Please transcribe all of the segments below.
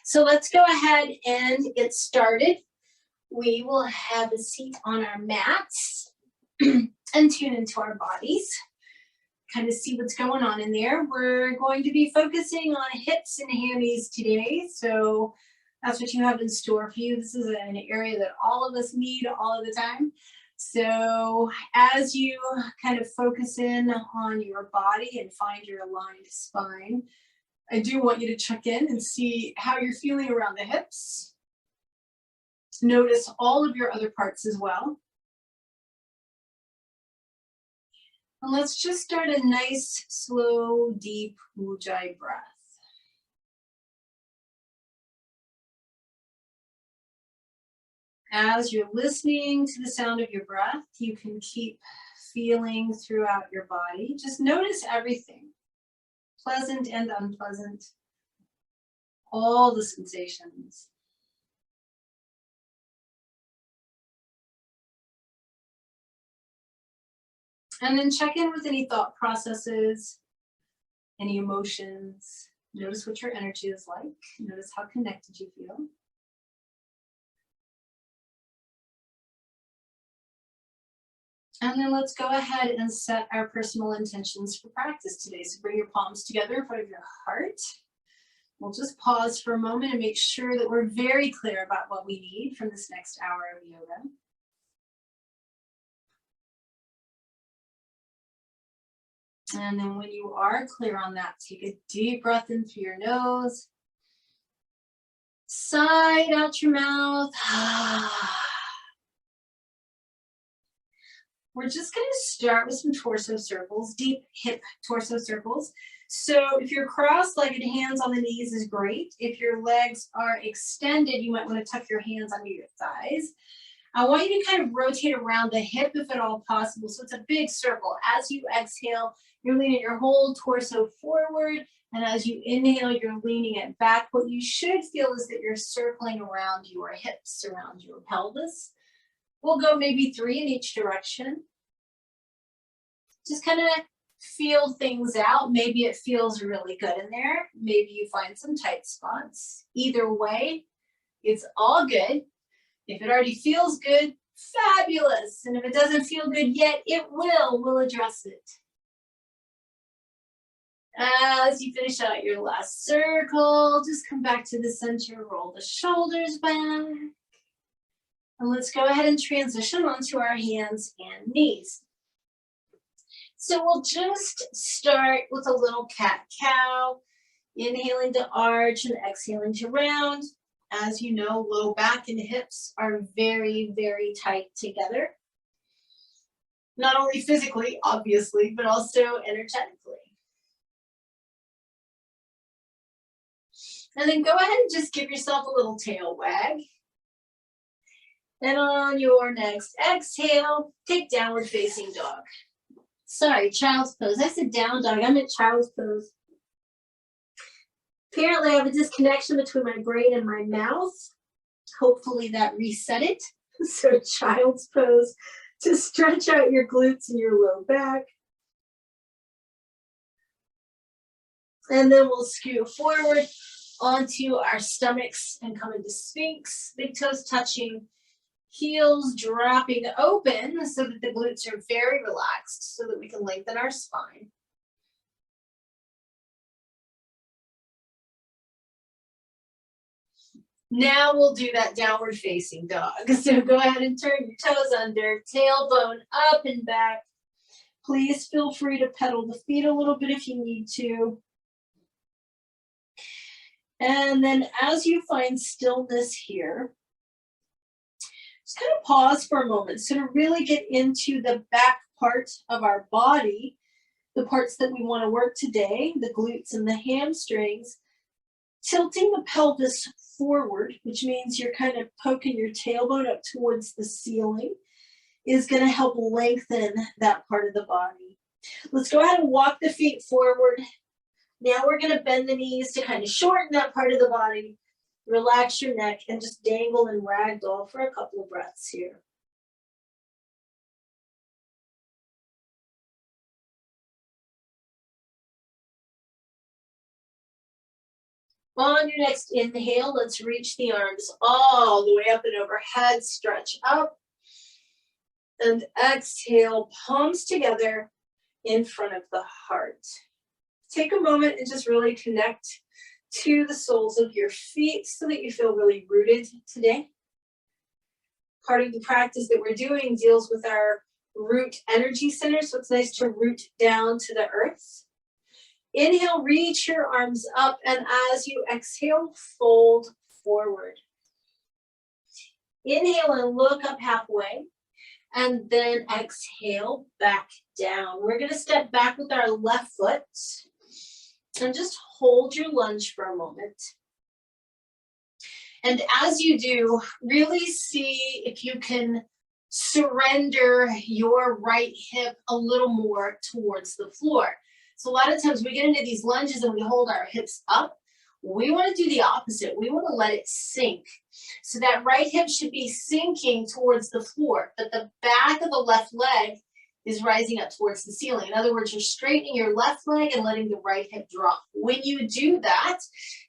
So let's go ahead and get started. We will have a seat on our mats and tune into our bodies. Kind of see what's going on in there. We're going to be focusing on hips and hammies today. So that's what you have in store for you. This is an area that all of us need all of the time. So as you kind of focus in on your body and find your aligned spine, I do want you to check in and see how you're feeling around the hips. Notice all of your other parts as well. And let's just start a nice, slow, deep Ujjayi breath. As you're listening to the sound of your breath, you can keep feeling throughout your body. Just notice everything, pleasant and unpleasant, all the sensations. And then check in with any thought processes, any emotions. Notice what your energy is like. Notice how connected you feel. And then let's go ahead and set our personal intentions for practice today. So bring your palms together in front of your heart. We'll just pause for a moment and make sure that we're very clear about what we need from this next hour of yoga. And then when you are clear on that, take a deep breath in through your nose. Sigh out your mouth. We're just going to start with some torso circles, deep hip torso circles. So if you're cross-legged, hands on the knees is great. If your legs are extended, you might want to tuck your hands under your thighs. I want you to kind of rotate around the hip if at all possible. So it's a big circle. As you exhale, you're leaning your whole torso forward. And as you inhale, you're leaning it back. What you should feel is that you're circling around your hips, around your pelvis. We'll go maybe 3 in each direction. Just kind of feel things out. Maybe it feels really good in there. Maybe you find some tight spots. Either way, it's all good. If it already feels good, fabulous. And if it doesn't feel good yet, it will. We'll address it. As you finish out your last circle, just come back to the center, roll the shoulders back. And let's go ahead and transition onto our hands and knees. So we'll just start with a little cat-cow, inhaling to arch and exhaling to round. As you know, low back and hips are very, very tight together. Not only physically, obviously, but also energetically. And then go ahead and just give yourself a little tail wag. And on your next exhale, take downward facing dog. Sorry, child's pose. I said down dog, I meant child's pose. Apparently I have a disconnection between my brain and my mouth. Hopefully that reset it. So child's pose, to stretch out your glutes and your low back. And then we'll scoot forward onto our stomachs and come into Sphinx. Big toes touching, heels dropping open so that the glutes are very relaxed so that we can lengthen our spine. Now we'll do that downward facing dog. So go ahead and turn your toes under, tailbone up and back. Please feel free to pedal the feet a little bit if you need to. And then as you find stillness here, just kind of pause for a moment. So to really get into the back part of our body, the parts that we want to work today, the glutes and the hamstrings, tilting the pelvis forward, which means you're kind of poking your tailbone up towards the ceiling, is going to help lengthen that part of the body. Let's go ahead and walk the feet forward. Now we're going to bend the knees to kind of shorten that part of the body. Relax your neck and just dangle and ragdoll for a couple of breaths here. On your next inhale, let's reach the arms all the way up and overhead. Stretch up. And exhale, palms together in front of the heart. Take a moment and just really connect to the soles of your feet so that you feel really rooted today. Part of the practice that we're doing deals with our root energy center, so it's nice to root down to the earth. Inhale, reach your arms up, and as you exhale, fold forward. Inhale and look up halfway, and then exhale back down. We're going to step back with our left foot and just hold your lunge for a moment. And as you do, really see if you can surrender your right hip a little more towards the floor. So a lot of times we get into these lunges and we hold our hips up. We want to do the opposite. We want to let it sink. So that right hip should be sinking towards the floor, but the back of the left leg is rising up towards the ceiling. In other words, you're straightening your left leg and letting the right hip drop. When you do that,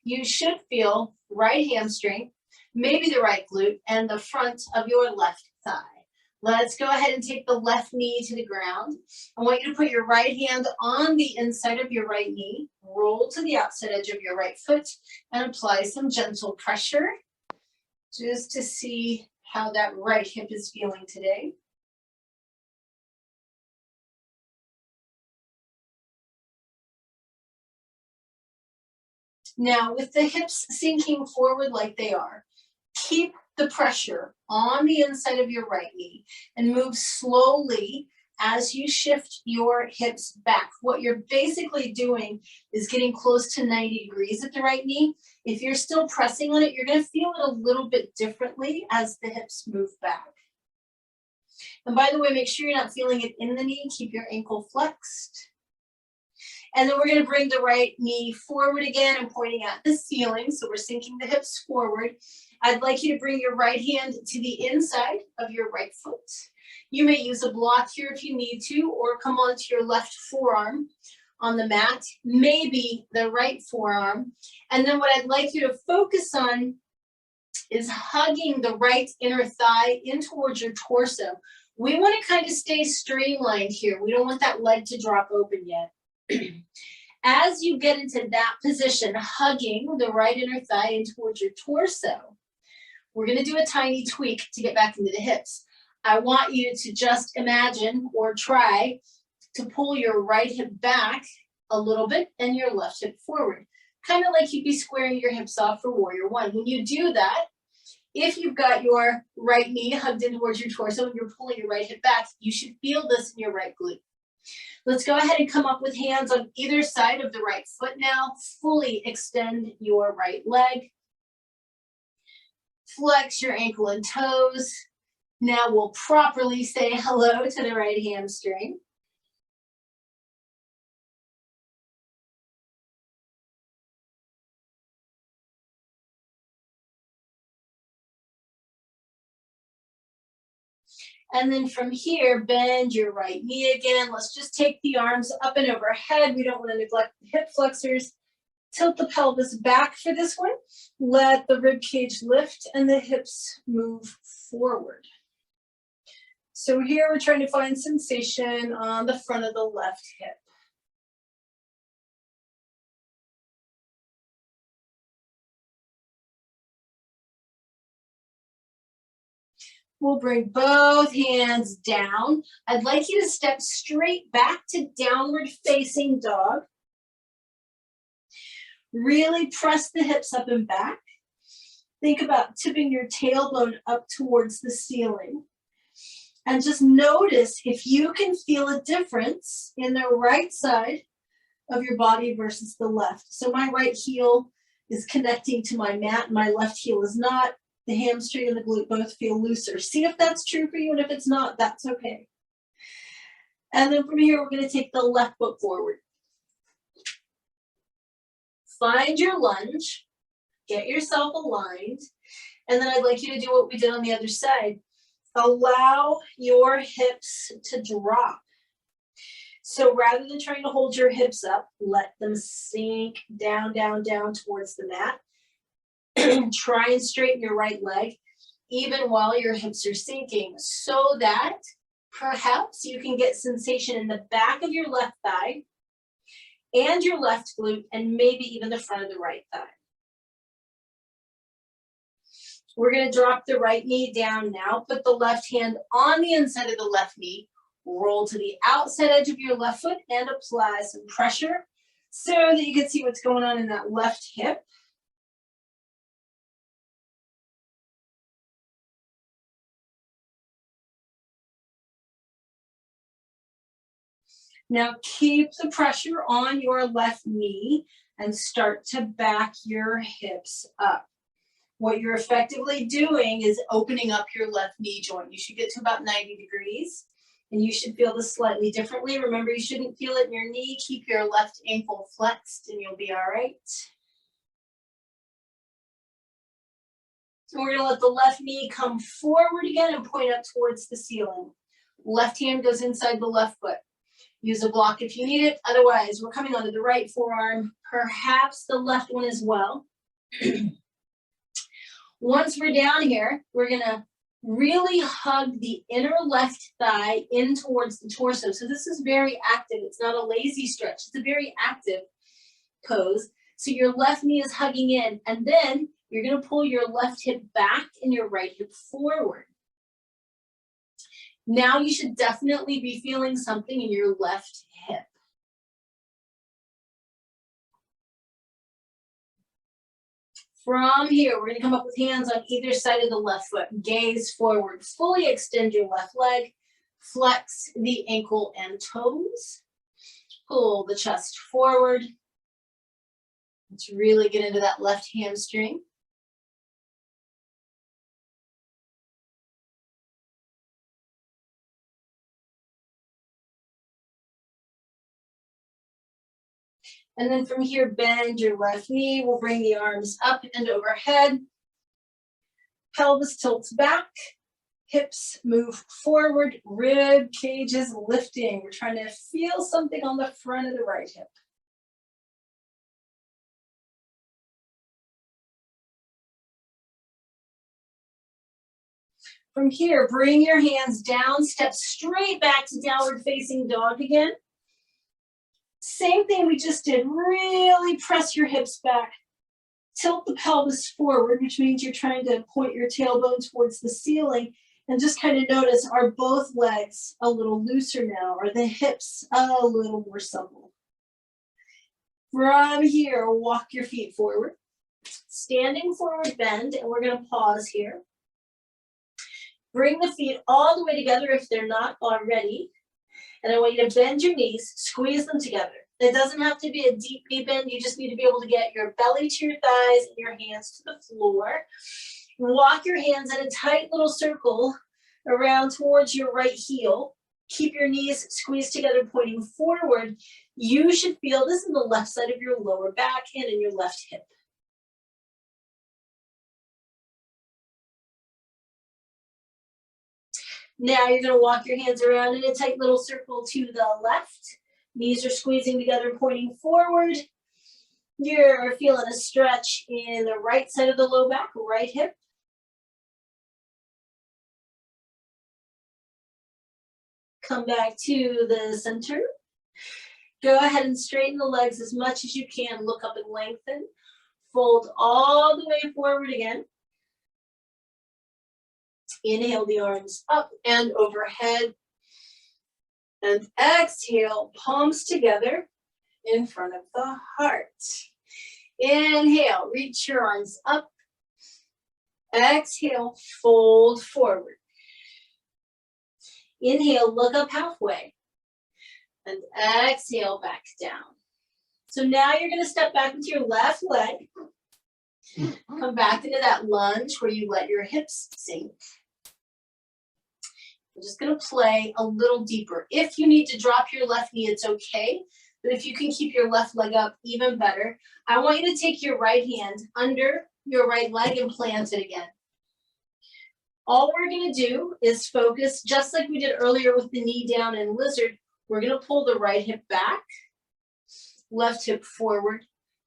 you should feel right hamstring, maybe the right glute, and the front of your left thigh. Let's go ahead and take the left knee to the ground. I want you to put your right hand on the inside of your right knee, roll to the outside edge of your right foot, and apply some gentle pressure just to see how that right hip is feeling today. Now, with the hips sinking forward like they are, keep the pressure on the inside of your right knee and move slowly as you shift your hips back. What you're basically doing is getting close to 90 degrees at the right knee. If you're still pressing on it, you're going to feel it a little bit differently as the hips move back. And by the way, make sure you're not feeling it in the knee. Keep your ankle flexed. And then we're going to bring the right knee forward again and pointing at the ceiling. So we're sinking the hips forward. I'd like you to bring your right hand to the inside of your right foot. You may use a block here if you need to, or come onto your left forearm on the mat, maybe the right forearm. And then what I'd like you to focus on is hugging the right inner thigh in towards your torso. We want to kind of stay streamlined here. We don't want that leg to drop open yet. As you get into that position, hugging the right inner thigh in towards your torso, we're going to do a tiny tweak to get back into the hips. I want you to just imagine or try to pull your right hip back a little bit and your left hip forward, kind of like you'd be squaring your hips off for warrior one. When you do that, if you've got your right knee hugged in towards your torso and you're pulling your right hip back, you should feel this in your right glute. Let's go ahead and come up with hands on either side of the right foot now. Fully extend your right leg. Flex your ankle and toes. Now we'll properly say hello to the right hamstring. And then from here, bend your right knee again. Let's just take the arms up and overhead. We don't want to neglect the hip flexors. Tilt the pelvis back for this one. Let the rib cage lift and the hips move forward. So here we're trying to find sensation on the front of the left hip. We'll bring both hands down. I'd like you to step straight back to downward facing dog. Really press the hips up and back. Think about tipping your tailbone up towards the ceiling. And just notice if you can feel a difference in the right side of your body versus the left. So my right heel is connecting to my mat, my left heel is not. The hamstring and the glute both feel looser. See if that's true for you, and if it's not, that's okay. And then from here, we're going to take the left foot forward. Find your lunge, get yourself aligned, and then I'd like you to do what we did on the other side. Allow your hips to drop. So rather than trying to hold your hips up, let them sink down, down, down towards the mat. Try and straighten your right leg, even while your hips are sinking, so that perhaps you can get sensation in the back of your left thigh and your left glute, and maybe even the front of the right thigh. We're going to drop the right knee down now. Put the left hand on the inside of the left knee. Roll to the outside edge of your left foot and apply some pressure so that you can see what's going on in that left hip. Now keep the pressure on your left knee and start to back your hips up. What you're effectively doing is opening up your left knee joint. You should get to about 90 degrees. And you should feel this slightly differently. Remember, you shouldn't feel it in your knee. Keep your left ankle flexed and you'll be all right. So we're gonna let the left knee come forward again and point up towards the ceiling. Left hand goes inside the left foot. Use a block if you need it. Otherwise, we're coming onto the right forearm, perhaps the left one as well. Once we're down here, we're gonna really hug the inner left thigh in towards the torso. So this is very active. It's not a lazy stretch. It's a very active pose. So your left knee is hugging in, and then you're going to pull your left hip back and your right hip forward. Now you should definitely be feeling something in your left hip. From here, we're going to come up with hands on either side of the left foot. Gaze forward. Fully extend your left leg. Flex the ankle and toes. Pull the chest forward. Let's really get into that left hamstring. And then from here, bend your left knee. We'll bring the arms up and overhead. Pelvis tilts back. Hips move forward. Rib cage is lifting. We're trying to feel something on the front of the right hip. From here, bring your hands down. Step straight back to downward facing dog again. Same thing we just did. Really press your hips back. Tilt the pelvis forward, which means you're trying to point your tailbone towards the ceiling. And just kind of notice, are both legs a little looser now? Are the hips a little more supple? From here, walk your feet forward. Standing forward bend, and we're going to pause here. Bring the feet all the way together if they're not already. And I want you to bend your knees, squeeze them together. It doesn't have to be a deep knee bend. You just need to be able to get your belly to your thighs and your hands to the floor. Walk your hands in a tight little circle around towards your right heel. Keep your knees squeezed together, pointing forward. You should feel this in the left side of your lower back and in your left hip. Now you're going to walk your hands around in a tight little circle to the left. Knees are squeezing together, pointing forward. You're feeling a stretch in the right side of the low back, right hip. Come back to the center. Go ahead and straighten the legs as much as you can. Look up and lengthen. Fold all the way forward again. Inhale the arms up and overhead. And exhale, palms together in front of the heart. Inhale, reach your arms up. Exhale, fold forward. Inhale, look up halfway. And exhale, back down. So now you're going to step back with your left leg. Come back into that lunge where you let your hips sink. I'm just going to play a little deeper. If you need to drop your left knee, it's okay. But if you can keep your left leg up, even better. I want you to take your right hand under your right leg and plant it again. All we're going to do is focus, just like we did earlier with the knee down in lizard, We're going to pull the right hip back, left hip forward.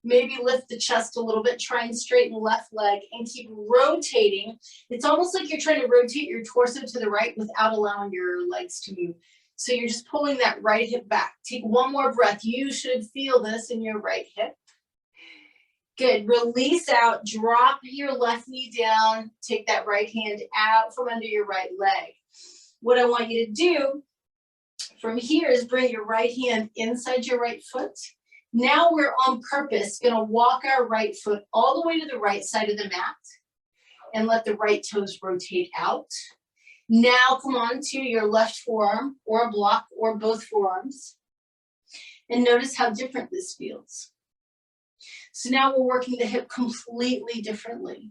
Maybe lift the chest a little bit, try and straighten the left leg and keep rotating. It's almost like you're trying to rotate your torso to the right without allowing your legs to move. So you're just pulling that right hip back. Take one more breath. You should feel this in your right hip. Good. Release out. Drop your left knee down. Take that right hand out from under your right leg. What I want you to do from here is bring your right hand inside your right foot. Now we're on purpose going to walk our right foot all the way to the right side of the mat and let the right toes rotate out. Now come on to your left forearm or a block or both forearms and notice how different this feels. So now we're working the hip completely differently.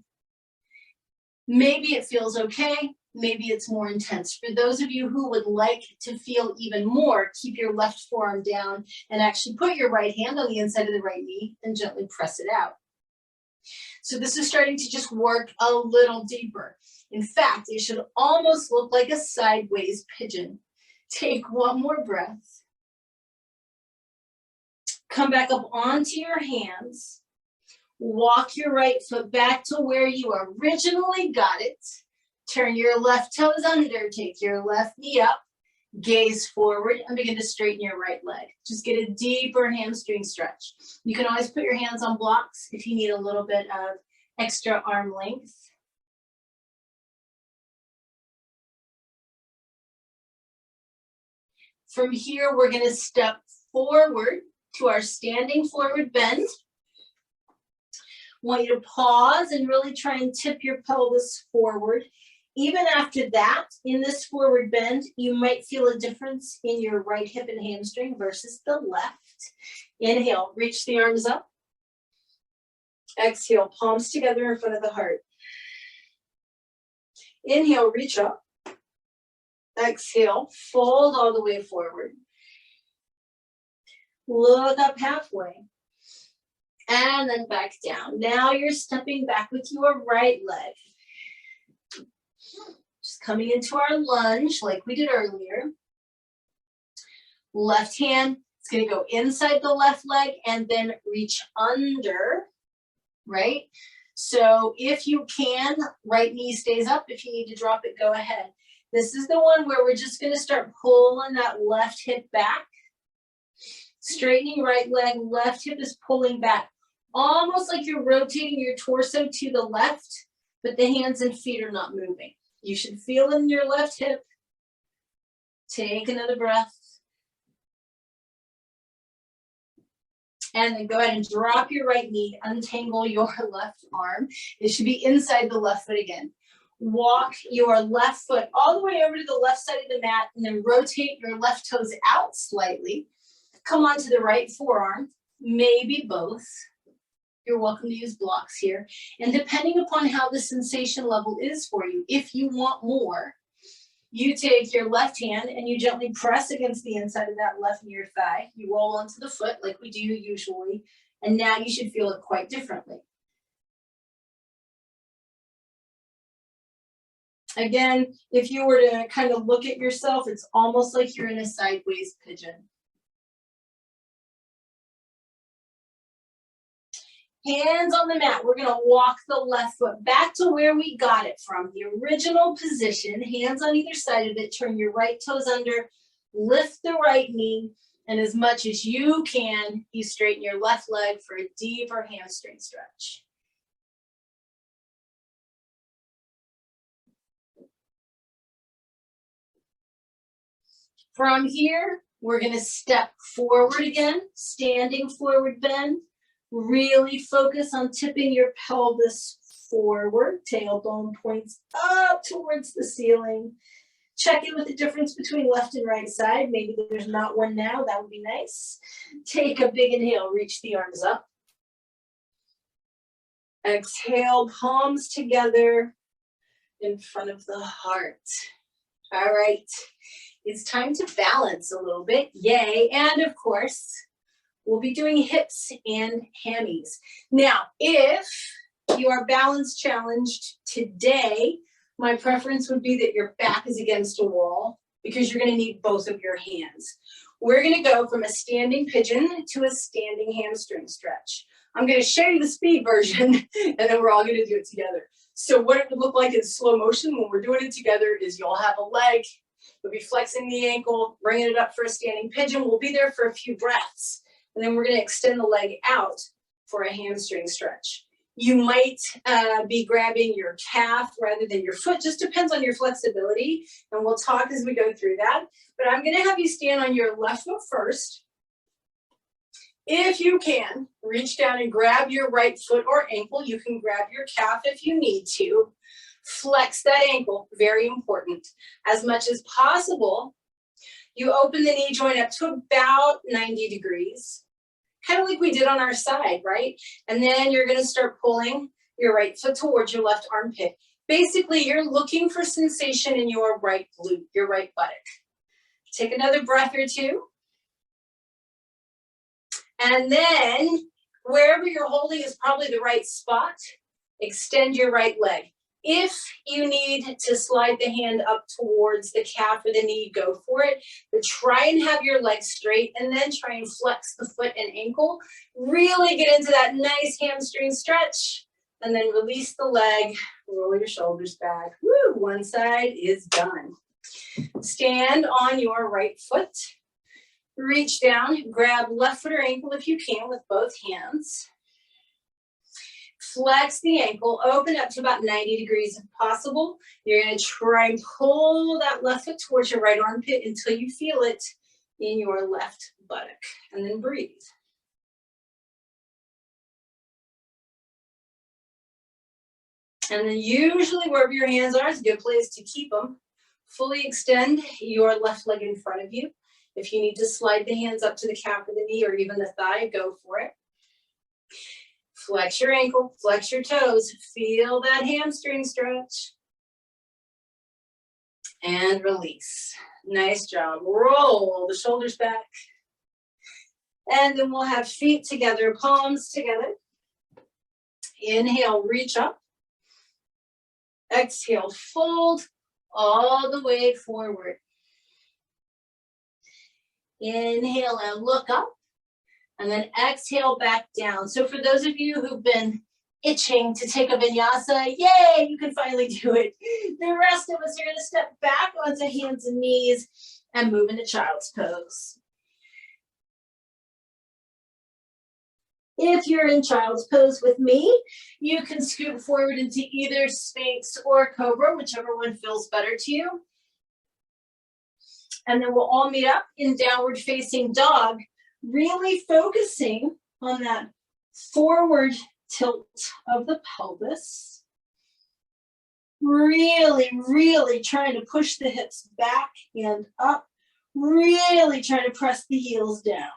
Maybe it feels okay. Maybe it's more intense. For those of you who would like to feel even more, keep your left forearm down and actually put your right hand on the inside of the right knee and gently press it out. So this is starting to just work a little deeper. In fact, it should almost look like a sideways pigeon. Take one more breath. Come back up onto your hands. Walk your right foot back to where you originally got it. Turn your left toes under, take your left knee up, gaze forward, and begin to straighten your right leg. Just get a deeper hamstring stretch. You can always put your hands on blocks if you need a little bit of extra arm length. From here, we're going to step forward to our standing forward bend. Want you to pause and really try and tip your pelvis forward. Even after that, in this forward bend, you might feel a difference in your right hip and hamstring versus the left. Inhale, reach the arms up. Exhale, palms together in front of the heart. Inhale, reach up. Exhale, fold all the way forward. Look up halfway. And then back down. Now you're stepping back with your right leg. Just coming into our lunge like we did earlier. Left hand is going to go inside the left leg and then reach under, right? So if you can, right knee stays up. If you need to drop it, go ahead. This is the one where we're just going to start pulling that left hip back. Straightening right leg, left hip is pulling back. Almost like you're rotating your torso to the left, but the hands and feet are not moving. You should feel in your left hip. Take another breath. And then go ahead and drop your right knee, untangle your left arm. It should be inside the left foot again. Walk your left foot all the way over to the left side of the mat and then rotate your left toes out slightly. Come onto the right forearm, maybe both. You're welcome to use blocks here. And depending upon how the sensation level is for you, if you want more, you take your left hand and you gently press against the inside of that left near thigh. You roll onto the foot like we do usually. And now you should feel it quite differently. Again, if you were to kind of look at yourself, it's almost like you're in a sideways pigeon. Hands on the mat. We're going to walk the left foot back to where we got it from, the original position. Hands on either side of it. Turn your right toes under. Lift the right knee. And as much as you can, you straighten your left leg for a deeper hamstring stretch. From here, we're going to step forward again, standing forward bend. Really focus on tipping your pelvis forward. Tailbone points up towards the ceiling. Check in with the difference between left and right side. Maybe there's not one now. That would be nice. Take a big inhale. Reach the arms up. Exhale, palms together in front of the heart. All right. It's time to balance a little bit. Yay. And of course, we'll be doing hips and hammies. Now, if you are balance challenged today, my preference would be that your back is against a wall because you're going to need both of your hands. we're gonna go from a standing pigeon to a standing hamstring stretch. I'm gonna show you the speed version and then we're all gonna do it together. So what it would look like in slow motion when we're doing it together is you'll have a leg, you'll be flexing the ankle, bringing it up for a standing pigeon. We'll be there for a few breaths and then we're gonna extend the leg out for a hamstring stretch. You might be grabbing your calf rather than your foot, just depends on your flexibility, and we'll talk as we go through that. But I'm gonna have you stand on your left foot first. If you can, reach down and grab your right foot or ankle. You can grab your calf if you need to. Flex that ankle, very important. As much as possible, you open the knee joint up to about 90 degrees. Kind of like we did on our side, right? And then you're gonna start pulling your right foot towards your left armpit. Basically, you're looking for sensation in your right glute, your right buttock. Take another breath or two. And then, wherever you're holding is probably the right spot, extend your right leg. If you need to slide the hand up towards the calf or the knee, go for it. But try and have your legs straight and then try and flex the foot and ankle. Really get into that nice hamstring stretch and then release the leg, roll your shoulders back. Woo, one side is done. Stand on your right foot. Reach down, grab left foot or ankle if you can with both hands. Flex the ankle, open up to about 90 degrees if possible. You're gonna try and pull that left foot towards your right armpit until you feel it in your left buttock, and then breathe. And then usually wherever your hands are is a good place to keep them. Fully extend your left leg in front of you. If you need to slide the hands up to the calf or the knee or even the thigh, go for it. Flex your ankle, flex your toes, feel that hamstring stretch. And release. Nice job. Roll the shoulders back. And then we'll have feet together, palms together. Inhale, reach up. Exhale, fold all the way forward. Inhale and look up. And then exhale back down. So for those of you who've been itching to take a vinyasa, yay, you can finally do it. The rest of us are gonna step back onto hands and knees and move into child's pose. If you're in child's pose with me, you can scoot forward into either Sphinx or Cobra, whichever one feels better to you. And then we'll all meet up in downward facing dog, really focusing on that forward tilt of the pelvis. Really, really trying to push the hips back and up. Really trying to press the heels down.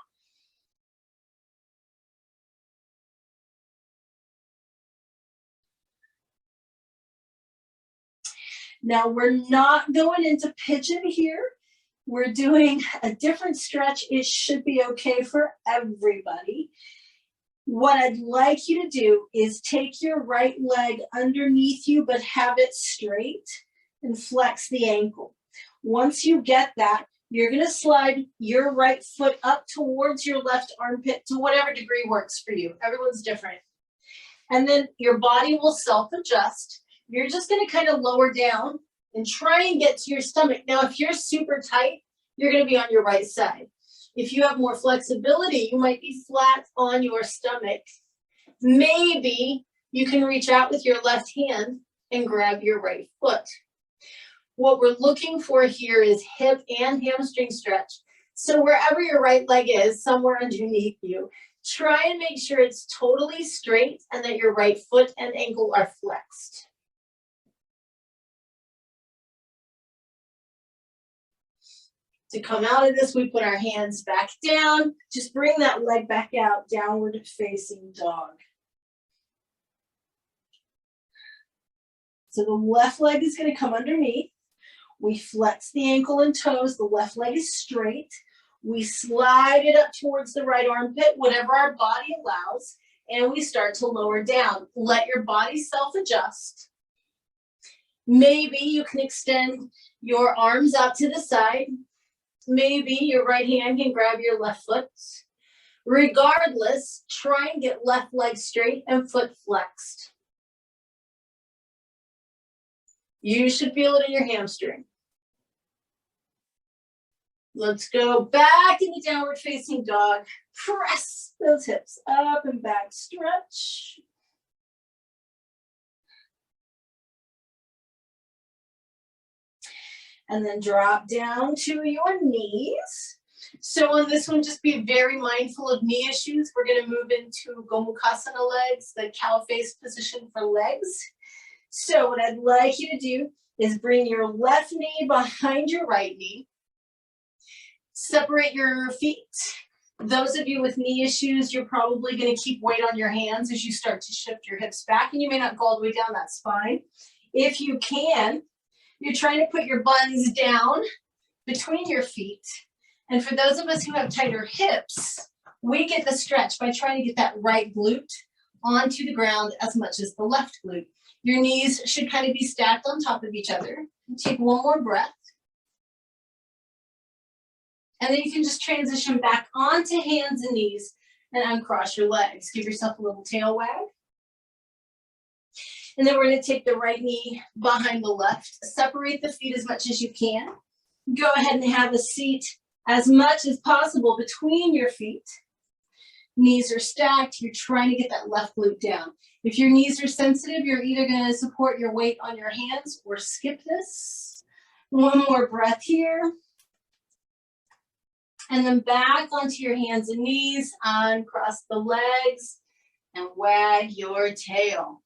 Now we're not going into pigeon here. We're doing a different stretch. It should be okay for everybody. What I'd like you to do is take your right leg underneath you, but have it straight and flex the ankle. Once you get that, you're gonna slide your right foot up towards your left armpit to whatever degree works for you. Everyone's different. And then your body will self-adjust. You're just gonna kind of lower down and try and get to your stomach. Now, if you're super tight, you're gonna be on your right side. If you have more flexibility, you might be flat on your stomach. Maybe you can reach out with your left hand and grab your right foot. What we're looking for here is hip and hamstring stretch. So wherever your right leg is, somewhere underneath you, try and make sure it's totally straight and that your right foot and ankle are flexed. To come out of this, we put our hands back down. Just bring that leg back out, downward facing dog. So the left leg is going to come underneath. We flex the ankle and toes. The left leg is straight. We slide it up towards the right armpit, whatever our body allows, and we start to lower down. Let your body self-adjust. Maybe you can extend your arms out to the side. Maybe your right hand can grab your left foot. Regardless, try and get left leg straight and foot flexed. You should feel it in your hamstring. Let's go back into downward facing dog. Press those hips up and back, stretch. And then drop down to your knees. So on this one, just be very mindful of knee issues. We're going to move into Gomukhasana legs, the cow face position for legs. So what I'd like you to do is bring your left knee behind your right knee. Separate your feet. Those of you with knee issues, you're probably going to keep weight on your hands as you start to shift your hips back, and you may not go all the way down, that's fine. If you can, you're trying to put your buns down between your feet. And for those of us who have tighter hips, we get the stretch by trying to get that right glute onto the ground as much as the left glute. Your knees should kind of be stacked on top of each other. Take one more breath. And then you can just transition back onto hands and knees and uncross your legs. Give yourself a little tail wag. And then we're going to take the right knee behind the left. Separate the feet as much as you can. Go ahead and have a seat as much as possible between your feet. Knees are stacked. You're trying to get that left glute down. If your knees are sensitive, you're either going to support your weight on your hands or skip this. One more breath here. And then back onto your hands and knees, uncross the legs, and wag your tail.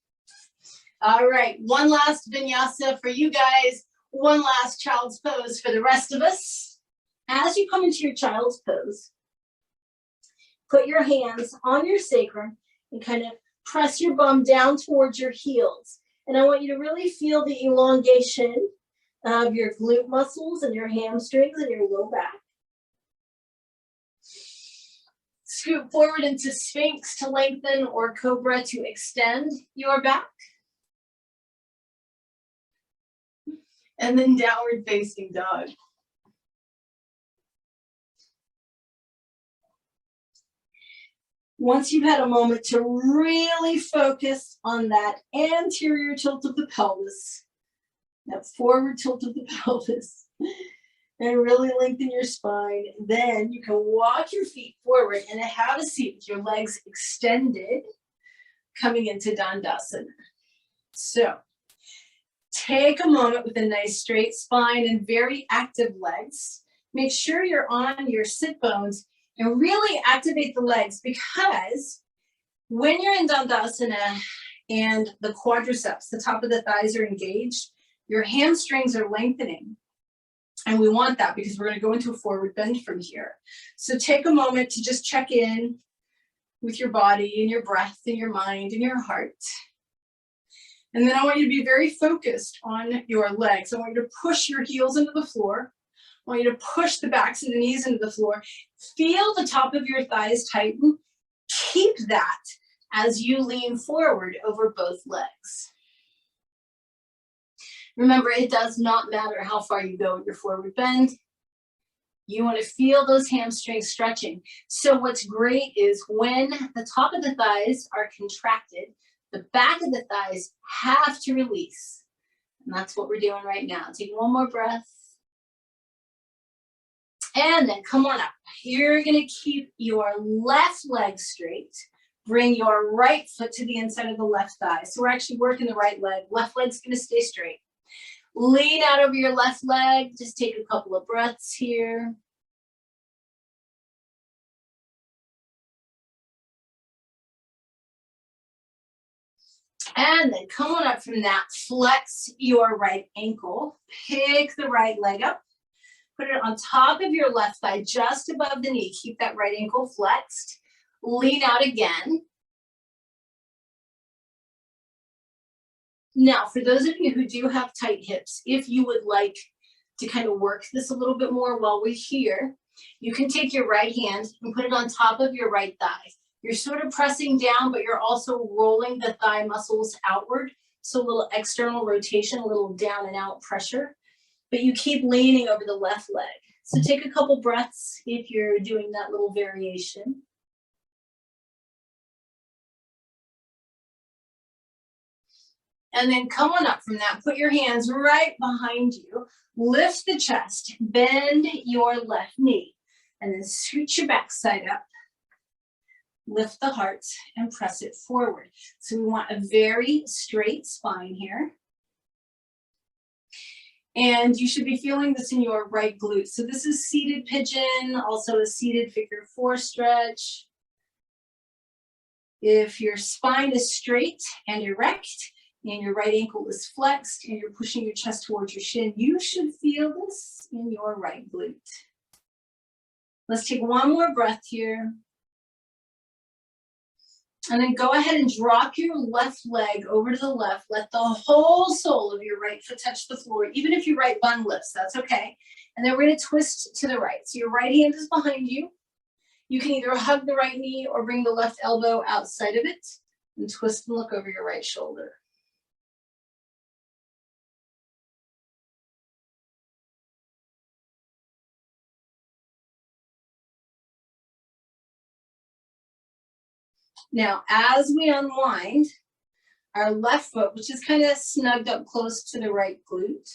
All right, one last vinyasa for you guys. One last child's pose for the rest of us. As you come into your child's pose, put your hands on your sacrum and kind of press your bum down towards your heels. And I want you to really feel the elongation of your glute muscles and your hamstrings and your low back. Scoot forward into Sphinx to lengthen, or Cobra to extend your back. And then downward facing dog. Once you've had a moment to really focus on that anterior tilt of the pelvis, that forward tilt of the pelvis, and really lengthen your spine, then you can walk your feet forward and have a seat with your legs extended, coming into Dandasana. So take a moment with a nice straight spine and very active legs. Make sure you're on your sit bones and really activate the legs, because when you're in Dandasana and the quadriceps, the top of the thighs, are engaged, your hamstrings are lengthening. And we want that because we're going to go into a forward bend from here. So take a moment to just check in with your body and your breath and your mind and your heart. And then I want you to be very focused on your legs. I want you to push your heels into the floor. I want you to push the backs of the knees into the floor. Feel the top of your thighs tighten. Keep that as you lean forward over both legs. Remember, it does not matter how far you go with your forward bend. You want to feel those hamstrings stretching. So what's great is when the top of the thighs are contracted, the back of the thighs have to release. And that's what we're doing right now. Take one more breath. And then come on up. You're going to keep your left leg straight. Bring your right foot to the inside of the left thigh. So we're actually working the right leg. Left leg's going to stay straight. Lean out over your left leg. Just take a couple of breaths here. And then come on up from that. Flex your right ankle. Pick the right leg up. Put it on top of your left thigh, just above the knee. Keep that right ankle flexed. Lean out again. Now, for those of you who do have tight hips, if you would like to kind of work this a little bit more while we're here, you can take your right hand and put it on top of your right thigh. You're sort of pressing down, but you're also rolling the thigh muscles outward. So a little external rotation, a little down and out pressure. But you keep leaning over the left leg. So take a couple breaths if you're doing that little variation. And then come on up from that. Put your hands right behind you. Lift the chest. Bend your left knee. And then scoot your backside up. Lift the heart and press it forward. So we want a very straight spine here. And you should be feeling this in your right glute. So this is seated pigeon, also a seated figure 4 stretch. If your spine is straight and erect, and your right ankle is flexed, and you're pushing your chest towards your shin, you should feel this in your right glute. Let's take one more breath here. And then go ahead and drop your left leg over to the left. Let the whole sole of your right foot touch the floor. Even if your right bun lifts, that's okay. And then we're going to twist to the right. So your right hand is behind you. You can either hug the right knee or bring the left elbow outside of it and twist and look over your right shoulder. Now, as we unwind, our left foot, which is kind of snugged up close to the right glute,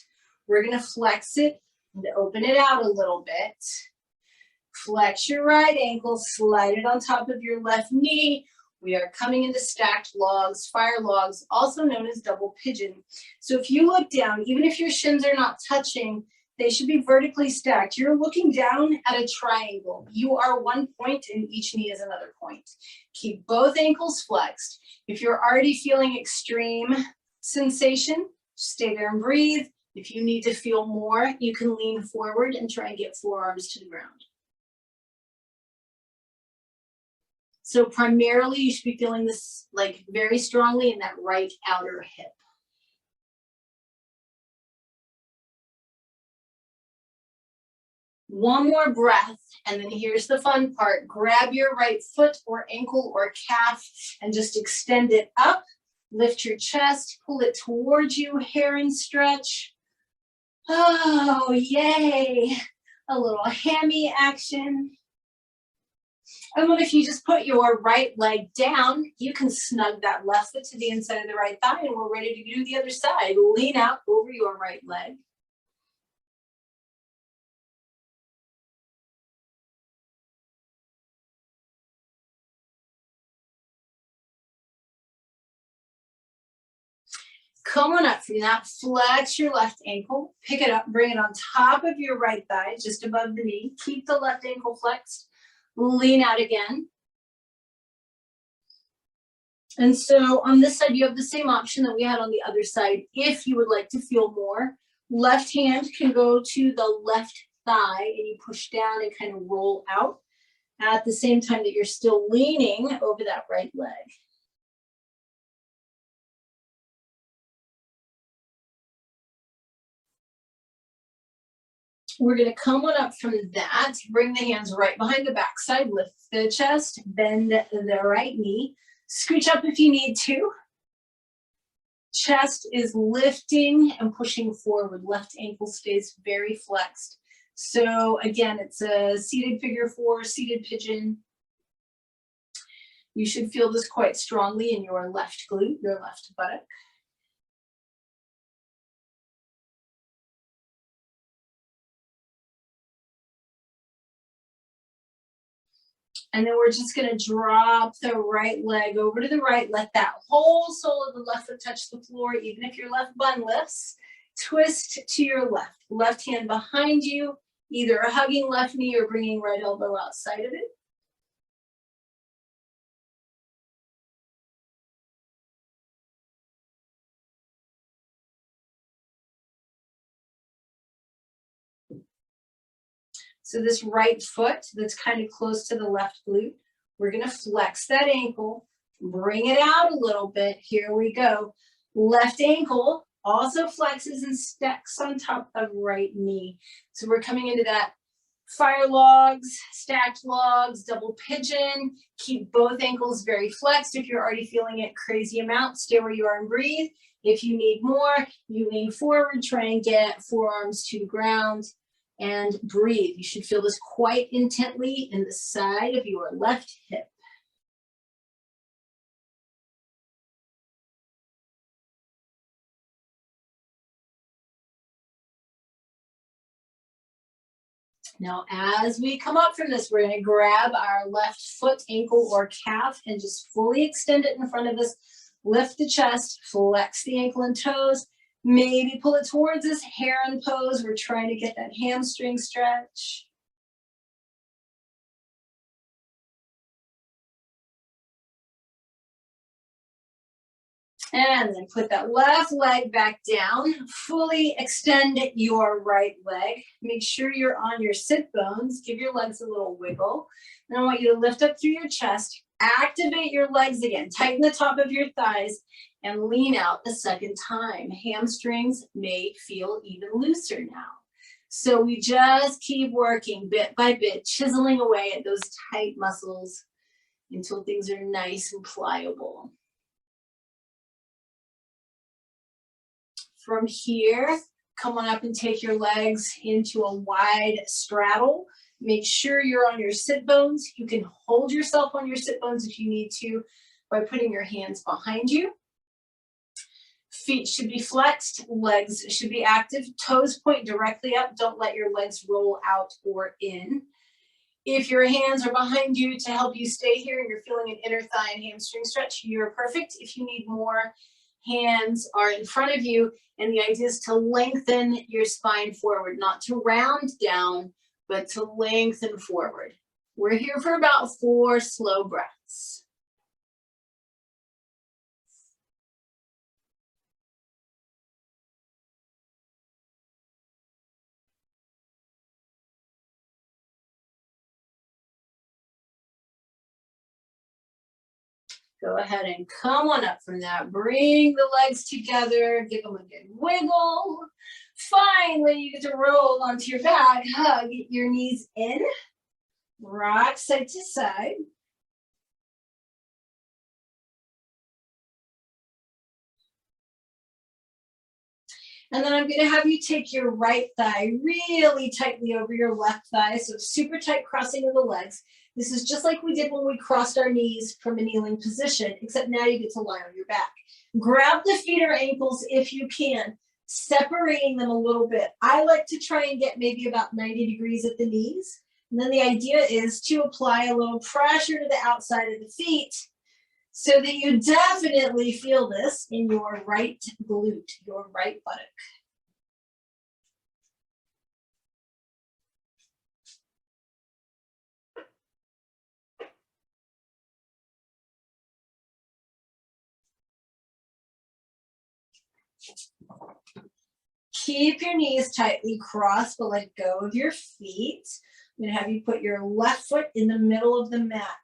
we're going to flex it and open it out a little bit. Flex your right ankle, slide it on top of your left knee. We are coming into stacked logs, fire logs, also known as double pigeon. So if you look down, even if your shins are not touching, they should be vertically stacked. You're looking down at a triangle. You are one point and each knee is another point. Keep both ankles flexed. If you're already feeling extreme sensation, stay there and breathe. If you need to feel more, you can lean forward and try and get forearms to the ground. So primarily you should be feeling this like very strongly in that right outer hip. One more breath, and then here's the fun part. Grab your right foot or ankle or calf and just extend it up. Lift your chest, pull it towards you, heron stretch. Oh, yay. A little hammy action. And then if you just put your right leg down, you can snug that left foot to the inside of the right thigh, and we're ready to do the other side. Lean out over your right leg. Come on up from that, flex your left ankle, pick it up, bring it on top of your right thigh, just above the knee. Keep the left ankle flexed, lean out again. And so on this side, you have the same option that we had on the other side. If you would like to feel more, left hand can go to the left thigh and you push down and kind of roll out at the same time that you're still leaning over that right leg. We're going to come on up from that, bring the hands right behind the backside, lift the chest, bend the right knee, scooch up if you need to. Chest is lifting and pushing forward. Left ankle stays very flexed. So again, it's a seated figure 4, seated pigeon. You should feel this quite strongly in your left glute, your left buttock. And then we're just going to drop the right leg over to the right. Let that whole sole of the left foot touch the floor, even if your left bun lifts. Twist to your left. Left hand behind you, either hugging left knee or bringing right elbow outside of it. So this right foot that's kind of close to the left glute, we're going to flex that ankle, bring it out a little bit. Here we go. Left ankle also flexes and stacks on top of right knee. So we're coming into that fire logs, stacked logs, double pigeon. Keep both ankles very flexed. If you're already feeling it crazy amount, stay where you are and breathe. If you need more, you lean forward, try and get forearms to the ground. and breathe. You should feel this quite intently in the side of your left hip. Now, as we come up from this, we're going to grab our left foot, ankle, or calf and just fully extend it in front of us. Lift the chest, flex the ankle and toes. Maybe pull it towards us, heron pose. We're trying to get that hamstring stretch. And then put that left leg back down. Fully extend your right leg. Make sure you're on your sit bones. Give your legs a little wiggle. And I want you to lift up through your chest. Activate your legs again. Tighten the top of your thighs and lean out a second time. Hamstrings may feel even looser now. So we just keep working bit by bit, chiseling away at those tight muscles until things are nice and pliable. From here, come on up and take your legs into a wide straddle. Make sure you're on your sit bones. You can hold yourself on your sit bones if you need to by putting your hands behind you. Feet should be flexed, legs should be active, toes point directly up. Don't let your legs roll out or in. If your hands are behind you to help you stay here and you're feeling an inner thigh and hamstring stretch, you're perfect. If you need more, hands are in front of you, and the idea is to lengthen your spine forward, not to round down, but to lengthen forward. We're here for about 4 slow breaths. Go ahead and come on up from that. Bring the legs together. Give them a good wiggle. Finally, you get to roll onto your back. Hug your knees in. Rock side to side. And then I'm going to have you take your right thigh really tightly over your left thigh. So super tight crossing of the legs. This is just like we did when we crossed our knees from a kneeling position, except now you get to lie on your back. Grab the feet or ankles if you can, separating them a little bit. I like to try and get maybe about 90 degrees at the knees. And then the idea is to apply a little pressure to the outside of the feet so that you definitely feel this in your right glute, your right buttock. Keep your knees tightly crossed, but let go of your feet. I'm going to have you put your left foot in the middle of the mat.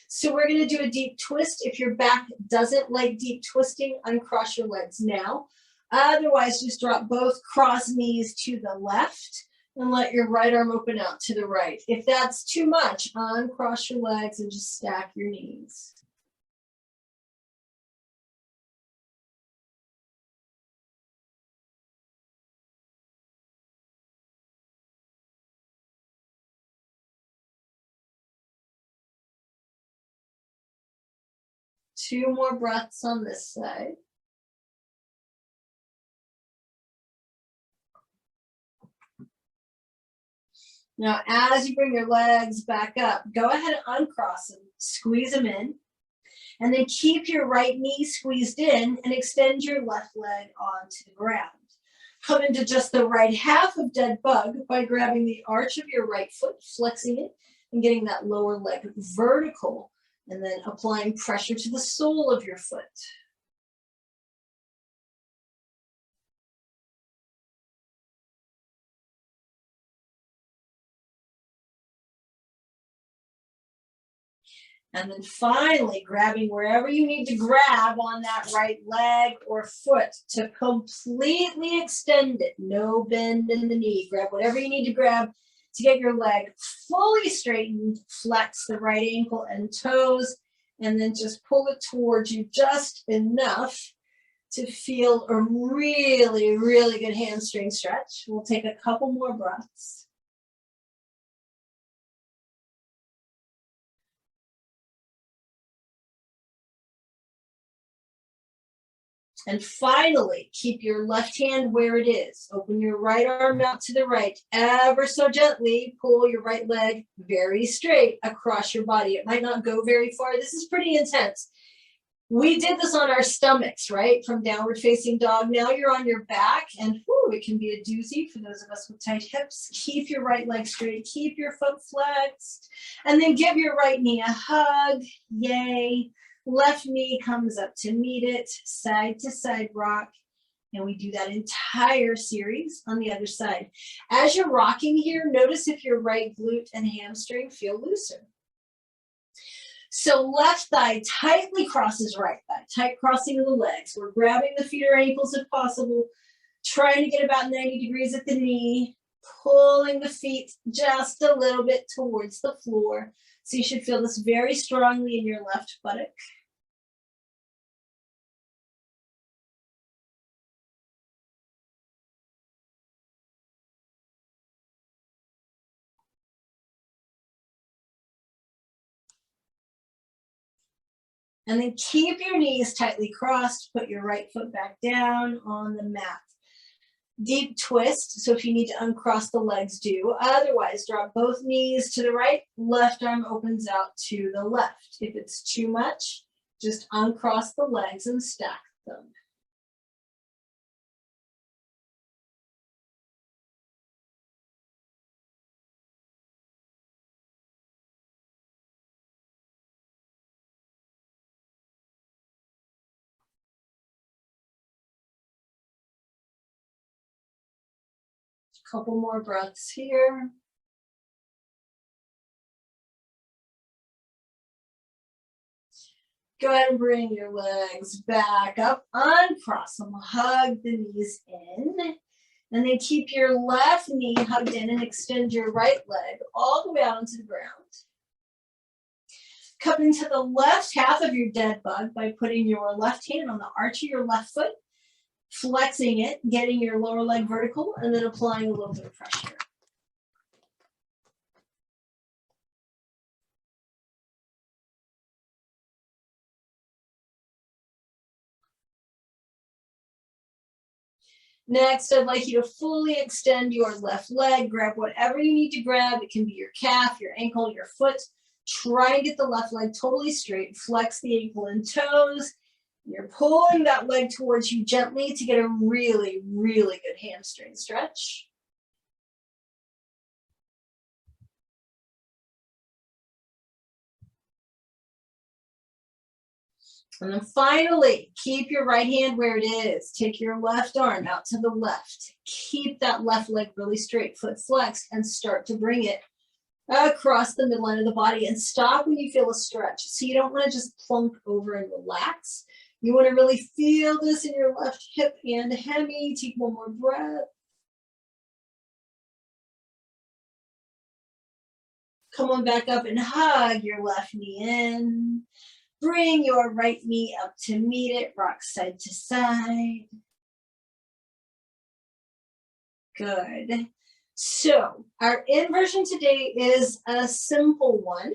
So we're going to do a deep twist. If your back doesn't like deep twisting, uncross your legs now. Otherwise, just drop both cross knees to the left and let your right arm open out to the right. If that's too much, uncross your legs and just stack your knees. Two more breaths on this side. Now, as you bring your legs back up, go ahead and uncross them, squeeze them in, and then keep your right knee squeezed in and extend your left leg onto the ground. Come into just the right half of dead bug by grabbing the arch of your right foot, flexing it, and getting that lower leg vertical, and then applying pressure to the sole of your foot. And then finally, grabbing wherever you need to grab on that right leg or foot to completely extend it. No bend in the knee. Grab whatever you need to grab to get your leg fully straightened. Flex the right ankle and toes, and then just pull it towards you just enough to feel a really, really good hamstring stretch. We'll take a couple more breaths. And finally, keep your left hand where it is. Open your right arm out to the right. Ever so gently, pull your right leg very straight across your body. It might not go very far. This is pretty intense. We did this on our stomachs, right? From downward facing dog. Now you're on your back, and whew, it can be a doozy for those of us with tight hips. Keep your right leg straight. Keep your foot flexed. And then give your right knee a hug. Yay. Left knee comes up to meet it. Side to side rock. And we do that entire series on the other side. As you're rocking here, notice if your right glute and hamstring feel looser. So left thigh tightly crosses right thigh, tight crossing of the legs. We're grabbing the feet or ankles if possible, trying to get about 90 degrees at the knee, pulling the feet just a little bit towards the floor. So you should feel this very strongly in your left buttock. And then keep your knees tightly crossed. Put your right foot back down on the mat. Deep twist. So if you need to uncross the legs, do. Otherwise, drop both knees to the right. Left arm opens out to the left. If it's too much, just uncross the legs and stack them. Couple more breaths here. Go ahead and bring your legs back up, uncross them, hug the knees in, and then keep your left knee hugged in and extend your right leg all the way out onto the ground. Come into the left half of your dead bug by putting your left hand on the arch of your left foot, flexing it, getting your lower leg vertical, and then applying a little bit of pressure. Next, I'd like you to fully extend your left leg. Grab whatever you need to grab. It can be your calf, your ankle, your foot. Try and get the left leg totally straight. Flex the ankle and toes. You're pulling that leg towards you gently to get a really, really good hamstring stretch. And then finally, keep your right hand where it is. Take your left arm out to the left. Keep that left leg really straight, foot flexed, and start to bring it across the midline of the body. And stop when you feel a stretch. So you don't want to just plunk over and relax. You want to really feel this in your left hip and hemi. Take one more breath. Come on back up and hug your left knee in. Bring your right knee up to meet it. Rock side to side. Good. So our inversion today is a simple one.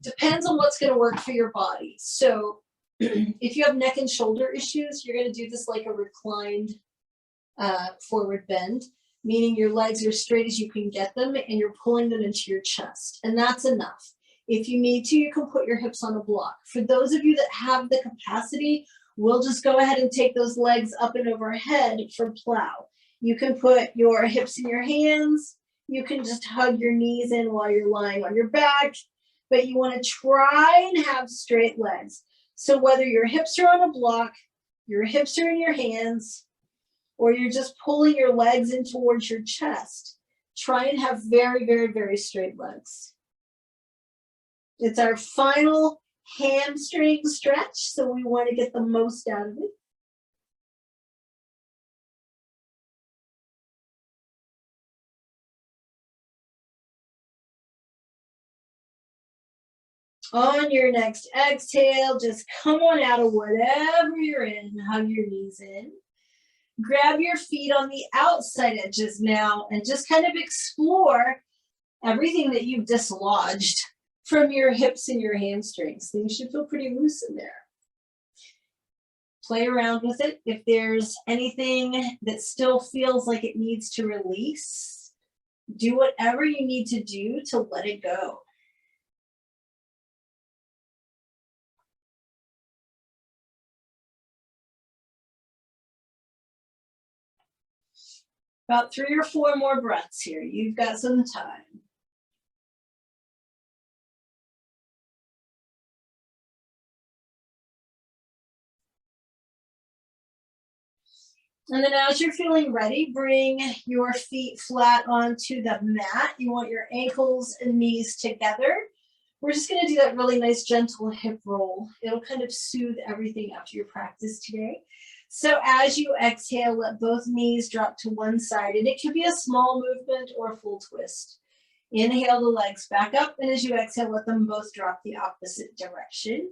Depends on what's going to work for your body. So if you have neck and shoulder issues, you're going to do this like a reclined forward bend, meaning your legs are as straight as you can get them and you're pulling them into your chest. And that's enough. If you need to, you can put your hips on a block. For those of you that have the capacity, we'll just go ahead and take those legs up and overhead for plow. You can put your hips in your hands. You can just hug your knees in while you're lying on your back. But you want to try and have straight legs. So whether your hips are on a block, your hips are in your hands, or you're just pulling your legs in towards your chest, try and have very, very, very straight legs. It's our final hamstring stretch, so we want to get the most out of it. On your next exhale, just come on out of whatever you're in, hug your knees in. Grab your feet on the outside edges now and just kind of explore everything that you've dislodged from your hips and your hamstrings. Things should feel pretty loose in there. Play around with it. If there's anything that still feels like it needs to release, do whatever you need to do to let it go. About 3 or 4 more breaths here. You've got some time. And then as you're feeling ready, bring your feet flat onto the mat. You want your ankles and knees together. We're just going to do that really nice, gentle hip roll. It'll kind of soothe everything after your practice today. So as you exhale, let both knees drop to one side. And it can be a small movement or a full twist. Inhale the legs back up. And as you exhale, let them both drop the opposite direction.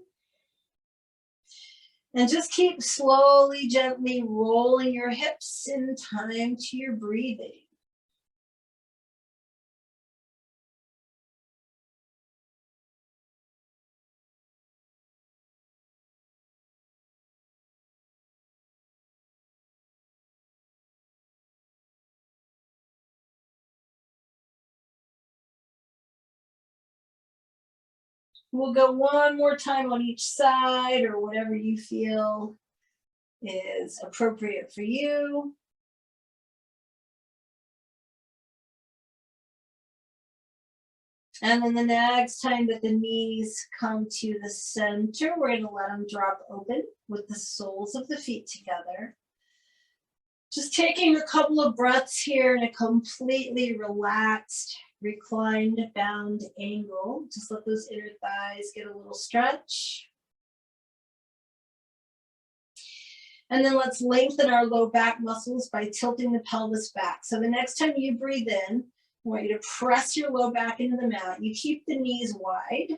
And just keep slowly, gently rolling your hips in time to your breathing. We'll go one more time on each side or whatever you feel is appropriate for you. And then the next time that the knees come to the center, we're going to let them drop open with the soles of the feet together. Just taking a couple of breaths here in a completely relaxed, reclined, bound angle. Just let those inner thighs get a little stretch. And then let's lengthen our low back muscles by tilting the pelvis back. So the next time you breathe in, I want you to press your low back into the mat. You keep the knees wide,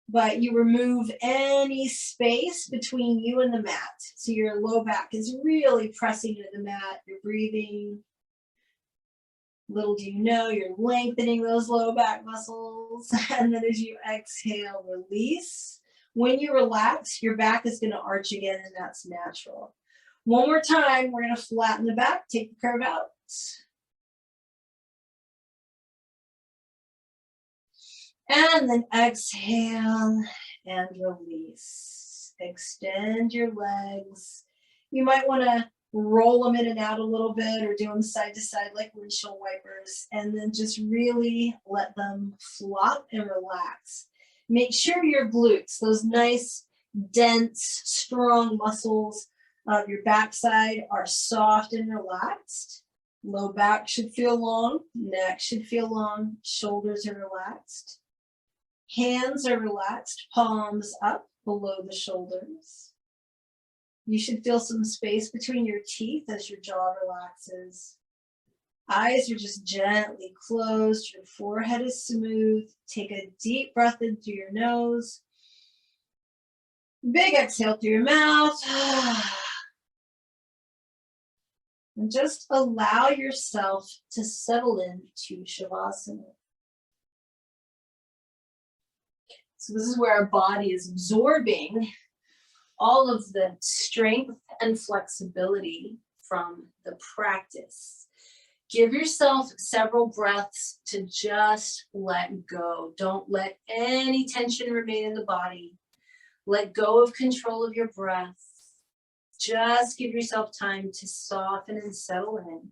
but you remove any space between you and the mat. So your low back is really pressing into the mat. You're breathing. Little do you know, you're lengthening those low back muscles. And then as you exhale, release. When you relax, your back is going to arch again, and that's natural. One more time, we're going to flatten the back, take the curve out. And then exhale and release. Extend your legs. You might want to roll them in and out a little bit or do them side to side like windshield wipers. And then just really let them flop and relax. Make sure your glutes, those nice, dense, strong muscles of your backside are soft and relaxed. Low back should feel long. Neck should feel long. Shoulders are relaxed. Hands are relaxed, palms up below the shoulders. You should feel some space between your teeth as your jaw relaxes. Eyes are just gently closed. Your forehead is smooth. Take a deep breath in through your nose. Big exhale through your mouth. And just allow yourself to settle into Shavasana. So this is where our body is absorbing all of the strength and flexibility from the practice. Give yourself several breaths to just let go. Don't let any tension remain in the body. Let go of control of your breath. Just give yourself time to soften and settle in.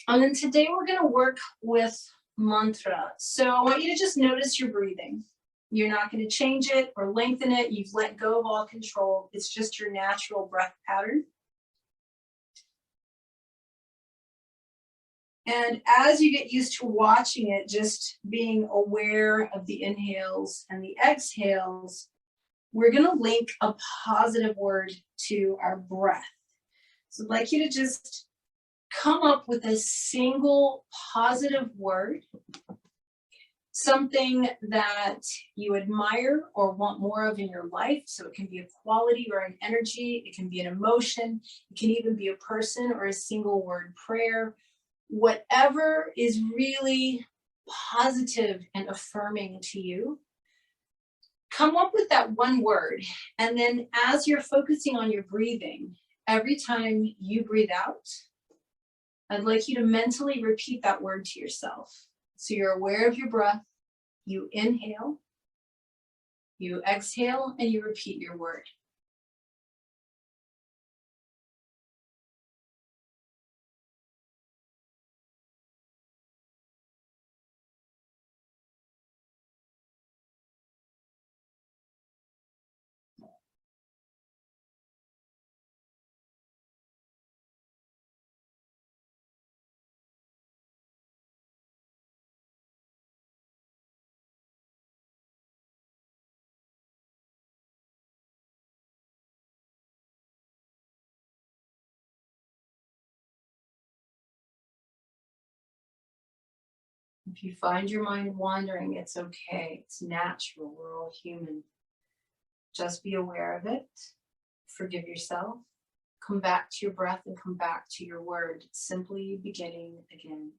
And then today we're going to work with mantra. So I want you to just notice your breathing. You're not going to change it or lengthen it. You've let go of all control. It's just your natural breath pattern. And as you get used to watching it, just being aware of the inhales and the exhales, we're going to link a positive word to our breath. So I'd like you to just come up with a single positive word, something that you admire or want more of in your life. So it can be a quality or an energy. It can be an emotion. It can even be a person or a single word prayer. Whatever is really positive and affirming to you, Come up with that one word, and then as you're focusing on your breathing, every time you breathe out, I'd like you to mentally repeat that word to yourself. So you're aware of your breath, you inhale, you exhale, and you repeat your word. If you find your mind wandering, it's okay. It's natural. We're all human. Just be aware of it. Forgive yourself. Come back to your breath and come back to your word. Simply beginning again.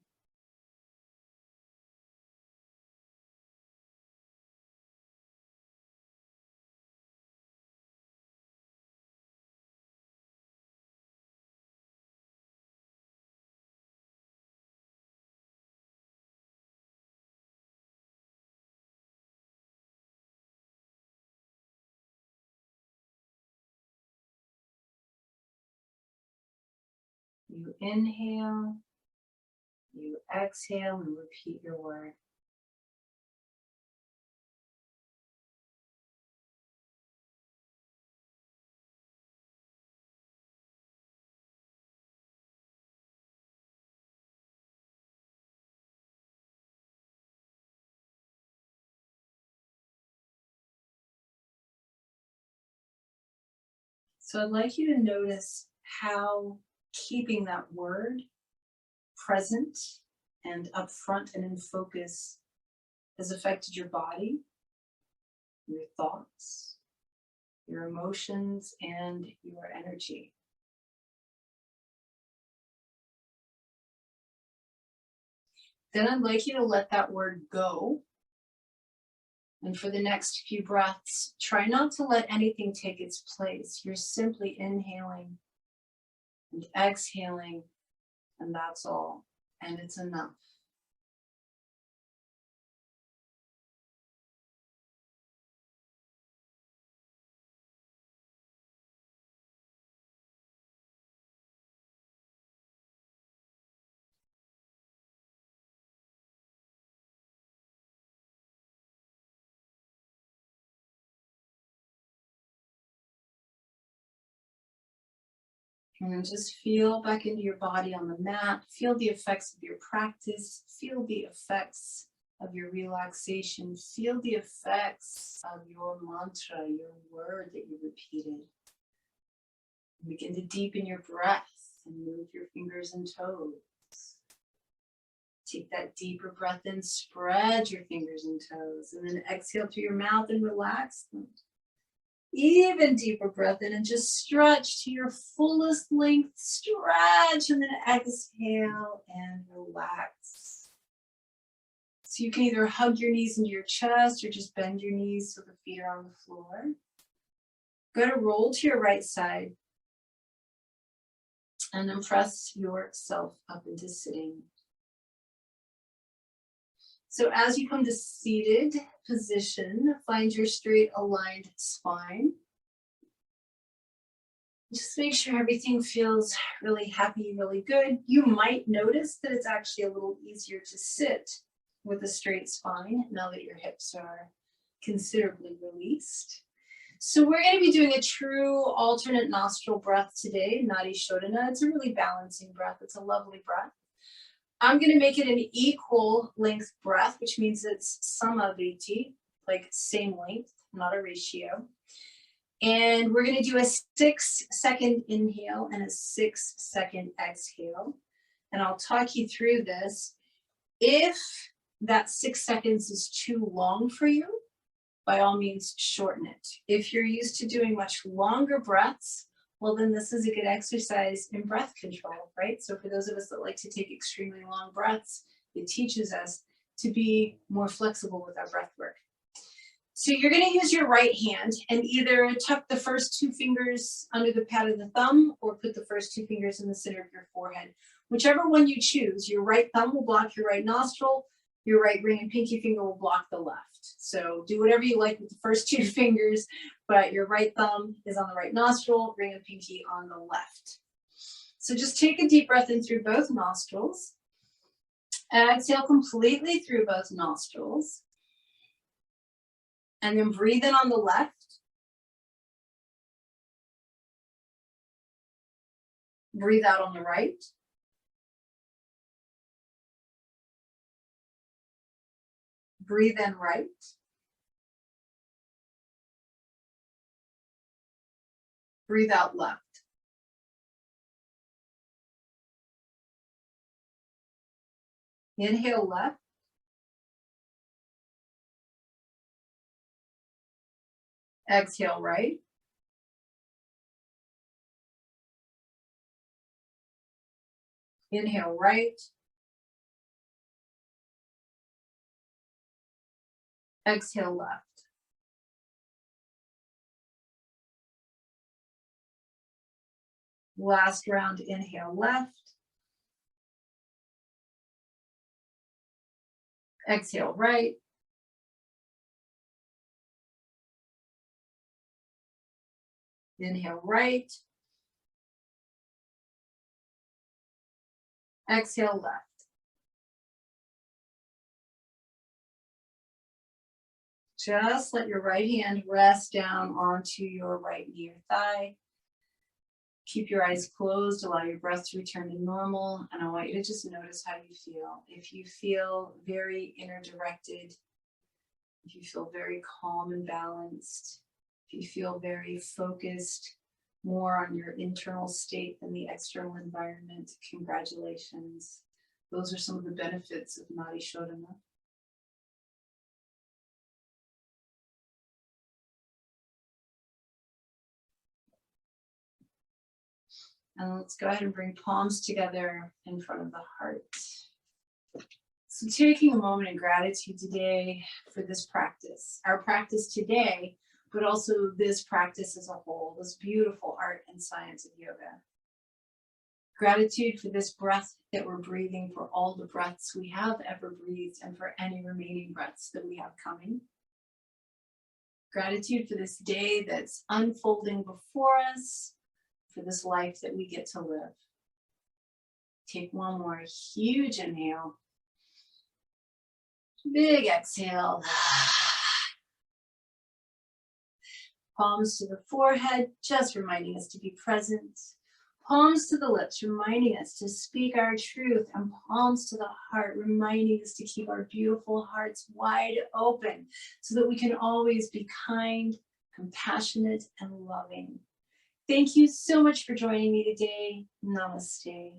You inhale, you exhale, and repeat your word. So I'd like you to notice how keeping that word present and up front and in focus has affected your body, your thoughts, your emotions, and your energy. Then I'd like you to let that word go. And for the next few breaths, try not to let anything take its place. You're simply inhaling and exhaling, and that's all. And it's enough. And then just feel back into your body on the mat. Feel the effects of your practice. Feel the effects of your relaxation. Feel the effects of your mantra, your word that you repeated. Begin to deepen your breath and move your fingers and toes. Take that deeper breath in, spread your fingers and toes, and then exhale through your mouth and relax them. Even deeper breath in and just stretch to your fullest length, stretch, and then exhale and relax. So you can either hug your knees into your chest or just bend your knees so the feet are on the floor. Go to roll to your right side and then press yourself up into sitting. So as you come to seated position, find your straight aligned spine. Just make sure everything feels really happy, really good. You might notice that it's actually a little easier to sit with a straight spine now that your hips are considerably released. So we're going to be doing a true alternate nostril breath today, Nadi Shodhana. It's a really balancing breath. It's a lovely breath. I'm going to make it an equal length breath, which means it's samavriti, like same length, not a ratio. And we're going to do a 6-second inhale and a 6-second exhale. And I'll talk you through this. If that 6 seconds is too long for you, by all means, shorten it. If you're used to doing much longer breaths, well, then this is a good exercise in breath control, right? So for those of us that like to take extremely long breaths, it teaches us to be more flexible with our breath work. So you're going to use your right hand and either tuck the first 2 fingers under the pad of the thumb or put the first 2 fingers in the center of your forehead. Whichever one you choose, your right thumb will block your right nostril, your right ring and pinky finger will block the left. So do whatever you like with the first 2 fingers, but your right thumb is on the right nostril, ring and pinky on the left. So just take a deep breath in through both nostrils. Exhale completely through both nostrils. And then breathe in on the left. Breathe out on the right. Breathe in right. Breathe out left. Inhale left. Exhale right. Inhale right. Exhale left. Last round, inhale left. Exhale right. Inhale right. Exhale left. Just let your right hand rest down onto your right knee or thigh. Keep your eyes closed, allow your breath to return to normal, and I want you to just notice how you feel. If you feel very inner directed, if you feel very calm and balanced, if you feel very focused more on your internal state than the external environment, congratulations. Those are some of the benefits of Nadi Shodhana. And let's go ahead and bring palms together in front of the heart. So taking a moment of gratitude today for this practice, our practice today, but also this practice as a whole, this beautiful art and science of yoga. Gratitude for this breath that we're breathing, for all the breaths we have ever breathed, and for any remaining breaths that we have coming. Gratitude for this day that's unfolding before us, for this life that we get to live. Take one more huge inhale. Big exhale. Palms to the forehead, just reminding us to be present. Palms to the lips, reminding us to speak our truth, and palms to the heart, reminding us to keep our beautiful hearts wide open so that we can always be kind, compassionate, and loving. Thank you so much for joining me today. Namaste.